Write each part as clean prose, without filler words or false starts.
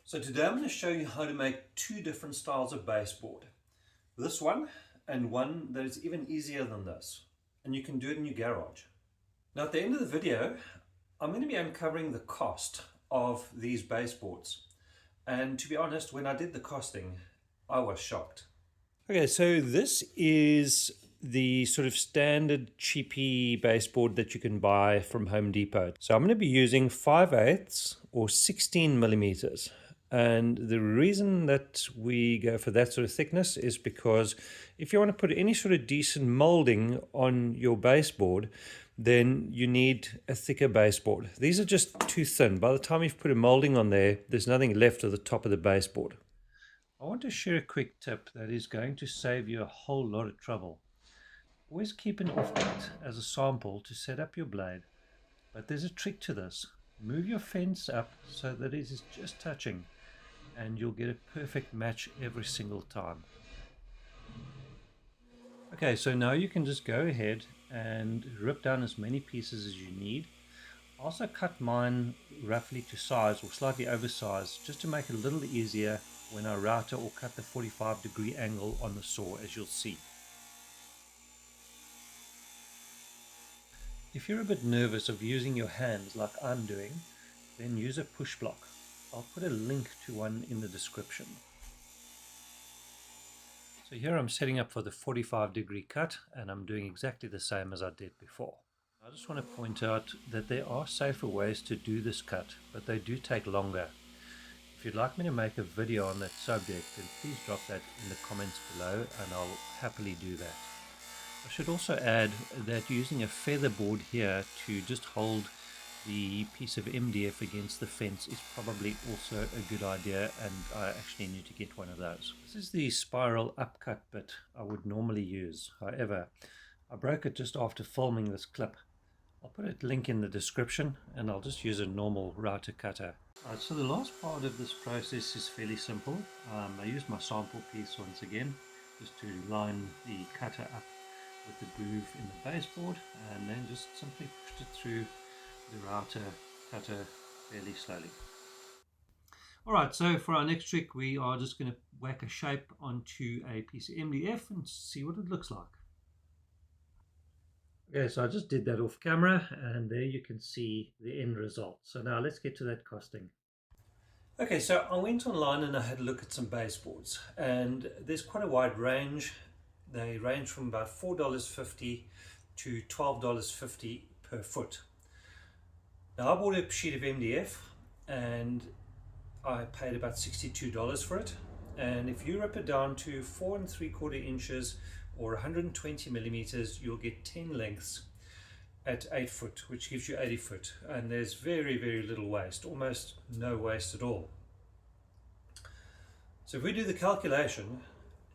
So today I'm going to show you how to make two different styles of baseboard. This one and one that is even easier than this. And you can do it in your garage. Now at the end of the video, I'm going to be uncovering the cost of these baseboards. And to be honest, when I did the costing, I was shocked. Okay, so this is the sort of standard cheapy baseboard that you can buy from Home Depot. So I'm going to be using 5/8 or 16 millimeters. And the reason that we go for that sort of thickness is because if you want to put any sort of decent molding on your baseboard, then you need a thicker baseboard. These are just too thin. By the time you've put a molding on there, there's nothing left of the top of the baseboard. I want to share a quick tip that is going to save you a whole lot of trouble. Always keep an offcut as a sample to set up your blade. But there's a trick to this. Move your fence up so that it is just touching, and you'll get a perfect match every single time. Okay, so now you can just go ahead and rip down as many pieces as you need. Also cut mine roughly to size or slightly oversized just to make it a little easier when I router or cut the 45-degree angle on the saw, as you'll see. If you're a bit nervous of using your hands like I'm doing, then use a push block. I'll put a link to one in the description. So here I'm setting up for the 45-degree cut, and I'm doing exactly the same as I did before. I just want to point out that there are safer ways to do this cut, but they do take longer. If you'd like me to make a video on that subject, then please drop that in the comments below and I'll happily do that. I should also add that using a feather board here to just hold the piece of MDF against the fence is probably also a good idea, and I actually need to get one of those. This is the spiral upcut bit I would normally use. However, I broke it just after filming this clip. I'll put a link in the description and I'll just use a normal router cutter. Alright, so the last part of this process is fairly simple. I used my sample piece once again just to line the cutter up with the groove in the baseboard, and then just simply pushed it through the router cutter fairly slowly. Alright, so for our next trick we are just going to whack a shape onto a piece of MDF and see what it looks like. Okay, so I just did that off camera and there you can see the end result. So now let's get to that costing. Okay, so I went online and I had a look at some baseboards, and there's quite a wide range. They range from about $4.50 to $12.50 per foot. Now I bought a sheet of MDF and I paid about $62 for it. And if you rip it down to 4 3/4 inches or 120 millimeters, you'll get 10 lengths at 8 foot, which gives you 80 foot. And there's very, very little waste, almost no waste at all. So if we do the calculation,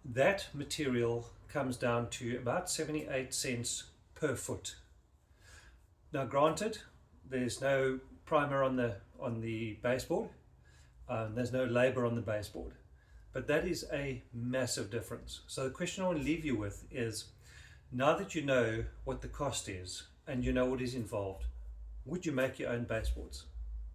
that material comes down to about 78 cents per foot. Now granted, there's no primer on the baseboard, there's no labor on the baseboard, but that is a massive difference. So the question I want to leave you with is, now that you know what the cost is and you know what is involved, would you make your own baseboards?